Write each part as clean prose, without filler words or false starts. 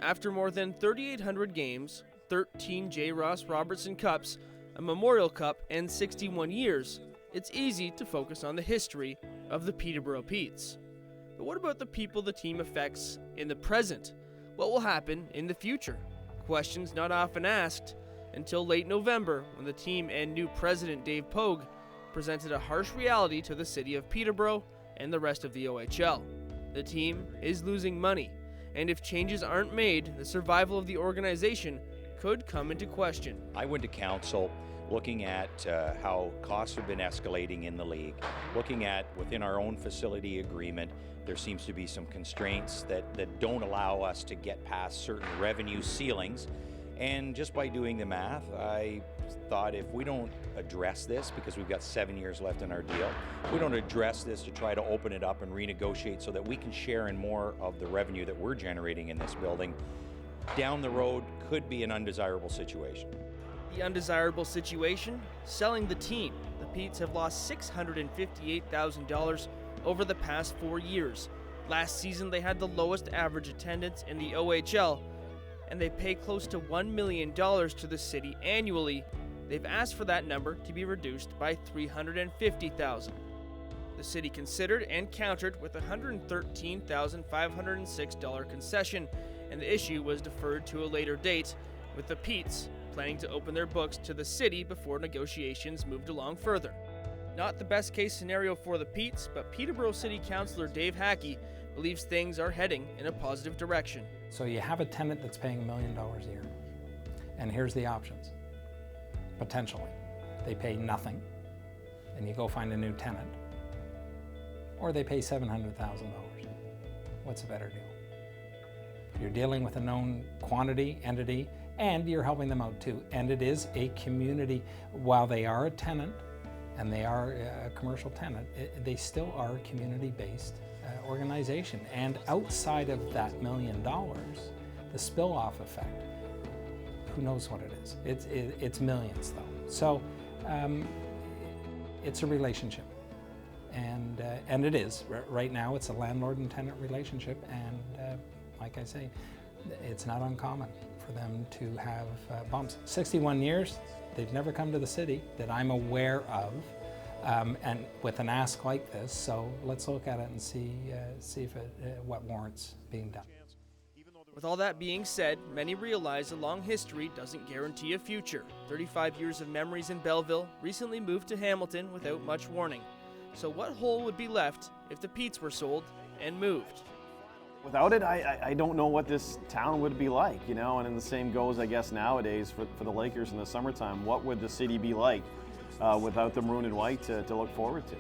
After more than 3,800 games, 13 J. Ross Robertson Cups, a Memorial Cup, and 61 years, it's easy to focus on the history of the Peterborough Petes. But what about the people the team affects in the present? What will happen in the future? Questions not often asked until late November, when the team and new president Dave Pogue presented a harsh reality to the city of Peterborough and the rest of the OHL. The team is losing money, and if changes aren't made, the survival of the organization could come into question. I went to council looking at how costs have been escalating in the league, looking at within our own facility agreement, there seems to be some constraints that don't allow us to get past certain revenue ceilings. And just by doing the math, I thought if we don't address this, because we've got 7 years left in our deal, if we don't address this to try to open it up and renegotiate so that we can share in more of the revenue that we're generating in this building, down the road could be an undesirable situation. The undesirable situation? Selling the team. The Petes have lost $658,000 over the past 4 years. Last season they had the lowest average attendance in the OHL, and they pay close to $1 million to the city annually. They've asked for that number to be reduced by $350,000. The city considered and countered with a $113,506 concession, and the issue was deferred to a later date, with the Petes planning to open their books to the city before negotiations moved along further. Not the best case scenario for the Petes, but Peterborough City Councillor Dave Hackey believes things are heading in a positive direction. So you have a tenant that's paying $1 million a year, and here's the options. Potentially, they pay nothing, and you go find a new tenant, or they pay $700,000. What's a better deal? You're dealing with a known quantity entity, and you're helping them out too. And it is a community. While they are a tenant, and they are a commercial tenant, they still are a community-based organization. And outside of that $1 million, the spill-off effect, who knows what it is? It's millions though. So it's a relationship. And it is. Right now it's a landlord and tenant relationship, and like I say, it's not uncommon for them to have bumps. 61 years, they've never come to the city that I'm aware of, and with an ask like this, so let's look at it and see if what warrants being done. With all that being said, many realize a long history doesn't guarantee a future. 35 years of memories in Belleville, recently moved to Hamilton without much warning. So what hole would be left if the Petes were sold and moved? Without it, I don't know what this town would be like, you know, and then the same goes, I guess, nowadays for the Lakers in the summertime. What would the city be like without the maroon and white to look forward to?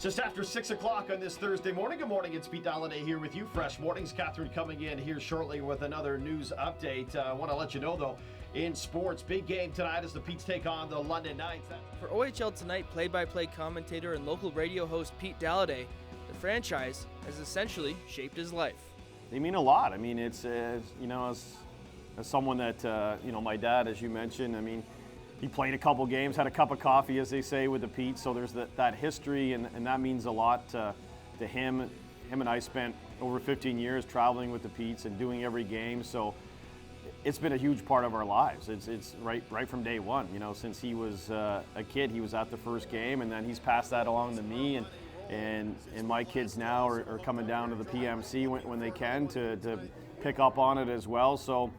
Just after 6 o'clock on this Thursday morning. Good morning, it's Pete OHLDay here with you. Fresh Mornings. Catherine coming in here shortly with another news update. I want to let you know, though, in sports, big game tonight as the Petes take on the London Knights. For OHL Tonight play-by-play commentator and local radio host Pete OHLDay, the franchise has essentially shaped his life. They mean a lot. I mean, it's, you know, as someone that, you know, my dad, as you mentioned, I mean, he played a couple games, had a cup of coffee, as they say, with the Petes, so there's that history, and that means a lot to him. Him and I spent over 15 years traveling with the Petes and doing every game, so it's been a huge part of our lives. It's right from day one, you know, since he was a kid, he was at the first game, and then he's passed that along to me, and my kids now are coming down to the PMC when they can to pick up on it as well. So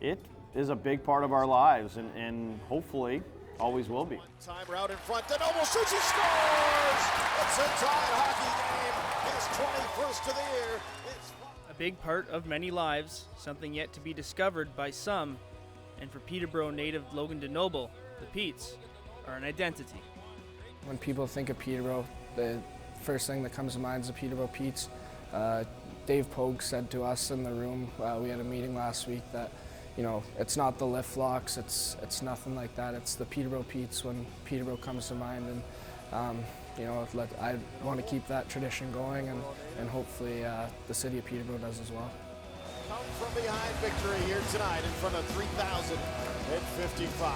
it is a big part of our lives, and hopefully always will be. Timer out in front, DeNoble shoots, he scores! It's a tie hockey game, his 21st of the year. A big part of many lives, something yet to be discovered by some, and for Peterborough native Logan DeNoble, the Petes are an identity. When people think of Peterborough, the first thing that comes to mind is the Peterborough Petes. Dave Pogue said to us in the room, we had a meeting last week, that, you know, it's not the lift locks, it's nothing like that. It's the Peterborough Petes when Peterborough comes to mind, and you know, I want to keep that tradition going, and hopefully the city of Peterborough does as well. Come from behind victory here tonight in front of 3,055.